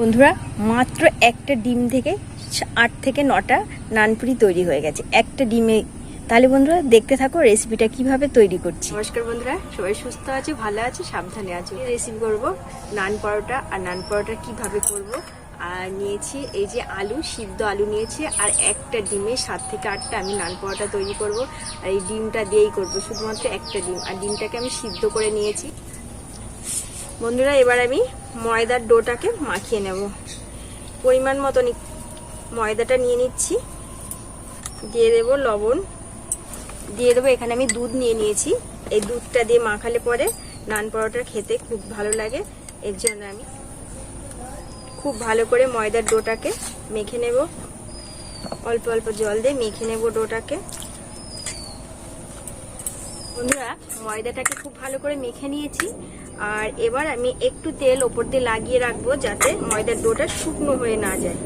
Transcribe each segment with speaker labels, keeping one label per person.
Speaker 1: বন্ধুরা মাত্র একটা ডিম থেকে 8 থেকে 9টা নানপুরি তৈরি হয়ে গেছে একটা ডিমে। তাহলে বন্ধুরা দেখতে থাকো রেসিপিটা কিভাবে তৈরি করছি। নমস্কার বন্ধুরা, সবাই সুস্থ আছে, ভালো আছে, সাবধানে আছে। রেসিপি করব নান পরোটা। আর নান পরোটা কিভাবে করব, আর নিয়েছি এই যে আলু, সিদ্ধ আলু নিয়েছি, আর একটা ডিমে 7 থেকে 8টা আমি নান পরোটা তৈরি করব। আর এই ডিমটা দিয়েই করব, শুধুমাত্র একটা ডিম। আর ডিমটাকে আমি সিদ্ধ করে নিয়েছি। বন্ধুরা এবার আমি ময়দার ডোটাকে মাখিয়ে নেব। পরিমাণ মতন ময়দাটা নিয়ে নিচ্ছি, দিয়ে দেব লবণ, দিয়ে দেবো এখানে আমি দুধ নিয়ে নিয়েছি। এই দুধটা দিয়ে মাখালে পরে নান পরোটা খেতে খুব ভালো লাগে। এর জন্য আমি খুব ভালো করে ময়দার ডোটাকে মেখে নেব। অল্প অল্প জল দিয়ে মেখে নেব ডোটাকে। বন্ধুরা ময়দাটাকে খুব ভালো করে মেখে নিয়েছি। আর এবার আমি একটু তেল ওপর দিয়ে লাগিয়ে রাখবো, যাতে ময়দার ডোটা শুকনো হয়ে না যায়।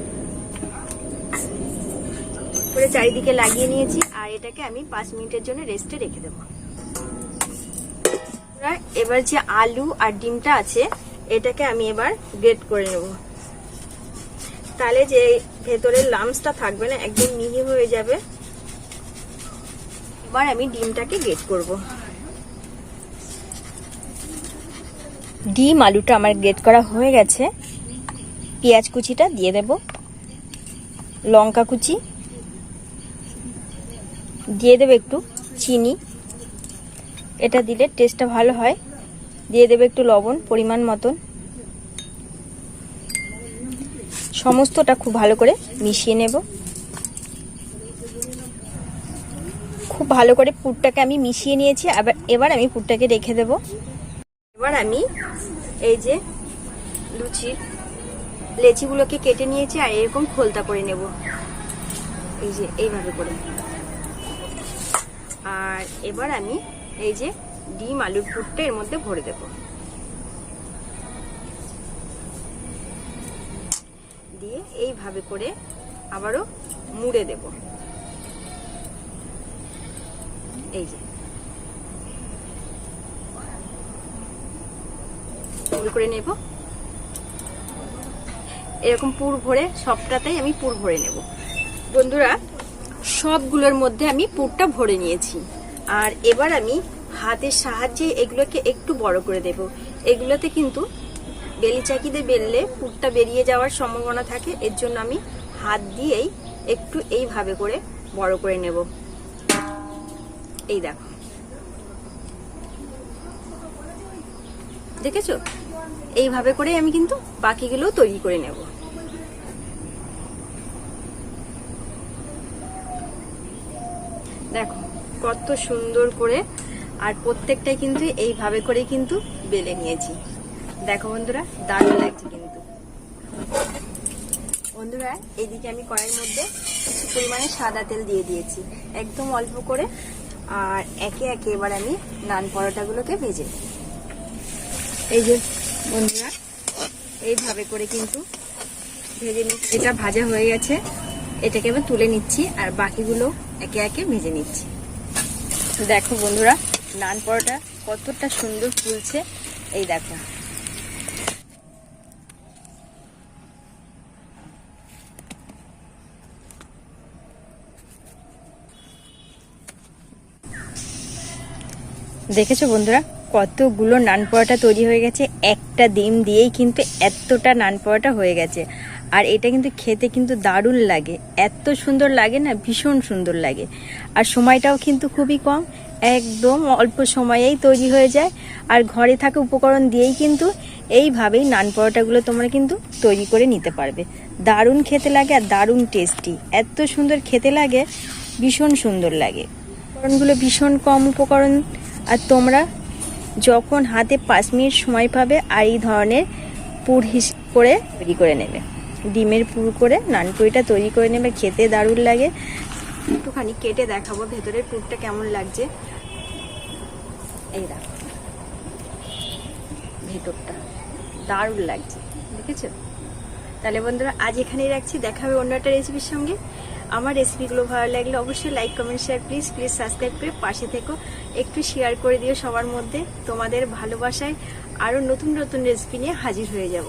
Speaker 1: করে চারিদিকে লাগিয়ে নিয়েছি। আর এটাকে আমি 5 মিনিটের জন্য রেস্টে রেখে দেবো। এবার যে আলু আর ডিমটা আছে এটাকে আমি এবার গ্রেট করে নেব। তাহলে যে ভেতরের লামসটা থাকবে না, একদম মিহি হয়ে যাবে। এবার আমি ডিমটাকে গ্রেট করব। ডিম আলুটা আমার গ্রেট করা হয়ে গেছে। পেঁয়াজ কুচিটা দিয়ে দেব, লঙ্কা কুচি দিয়ে দেবে, একটু চিনি, এটা দিলে টেস্টটা ভালো হয়। দিয়ে দেবে একটু লবণ পরিমাণ মতন। সমস্তটা খুব ভালো করে মিশিয়ে নেব। খুব ভালো করে পুরটাকে আমি মিশিয়ে নিয়েছি। এবার আমি পুরটাকে রেখে দেব। এবার আমি এই যে লুচির লেচিগুলোকে কেটে নিয়েছি, আর এরকম খোলতা করে নেব, এই যে এইভাবে করে। আর এবার আমি এই যে ডিম আলুর পুরটা এর মধ্যে ভরে দেব। দিয়ে এইভাবে করে আবারও মুড়ে দেব। এই যে পুর করে নেব। এরকম পুর ভরে সবটাতেই আমি পুর ভরে নেব। বন্ধুরা সবগুলোর মধ্যে আমি পুরটা ভরে নিয়েছি। আর এবার আমি হাতের সাহায্যে এগুলোকে একটু বড় করে দেব। এগুলোতে কিন্তু বেলি চাকি দিয়ে বেললে পুরটা বেরিয়ে যাওয়ার সম্ভাবনা থাকে। এর জন্য আমি হাত দিয়েই একটু এইভাবে করে বড় করে নেব। এই দেখো, দেখেছো? এইভাবে করে আমি কিন্তু বাকিগুলো তৈরি করে নেব। দেখো কত সুন্দর করে। আর প্রত্যেকটাই কিন্তু এইভাবে করে কিন্তু বেলে নিয়েছি। দেখো বন্ধুরা দারুণ লাগছে কিন্তু। বন্ধুরা এইদিকে আমি কড়াইয়ের মধ্যে কিছু পরিমাণে সাদা তেল দিয়ে দিয়েছি, একদম অল্প করে। আর একে একে এবার আমি নান পরোটাগুলোকে ভেজে, এই যে বন্ধুরা এইভাবে করে কিন্তু ভেজে নিচ্ছি। এটা ভাজা হয়ে গেছে, এটাকে আমি তুলে নিচ্ছি। আর বাকিগুলো একে একে ভেজে নিচ্ছি। দেখো বন্ধুরা নান পরোটা কতটা সুন্দর ফুলছে, এই দেখো। দেখেছো বন্ধুরা কতগুলো নান পরোটা তৈরি হয়ে গেছে। একটা ডিম দিয়েই কিন্তু এতটা নান পরোটা হয়ে গেছে। আর এটা কিন্তু খেতে কিন্তু দারুণ লাগে, এত সুন্দর লাগে না, ভীষণ সুন্দর লাগে। আর সময়টাও কিন্তু খুবই কম, একদম অল্প সময়েই তৈরি হয়ে যায়। আর ঘরে থাকা উপকরণ দিয়েই কিন্তু এইভাবেই নান পরোটাগুলো তোমরা কিন্তু তৈরি করে নিতে পারবে। দারুণ খেতে লাগে আর দারুণ টেস্টি, এত সুন্দর খেতে লাগে, ভীষণ সুন্দর লাগে। উপকরণগুলো ভীষণ কম উপকরণ। আর তোমরা যখন হাতে 5 মিনিট সময় পাবে আর এই ধরনের পুর করে তৈরি করে নেবে, ডিমের পুর করে নানপুরিটা তৈরি করে নেবে, খেতে দারুণ লাগে। একটুখানি কেটে দেখাবো ভেতরের পুরটা কেমন লাগছে। এই দেখো ভেতরটা দারুণ লাগছে, দেখেছো? তাহলে বন্ধুরা আজ এখানেই রাখছি, দেখা হবে অন্য একটা রেসিপির সঙ্গে। আমার রেসিপিগুলো ভালো লাগলে অবশ্যই like comment share, please subscribe করে পাশে থেকো। একটু শেয়ার করে দিও সবার মধ্যে। তোমাদের ভালোবাসায় আরও নতুন নতুন রেসিপি নিয়ে হাজির হয়ে যাব।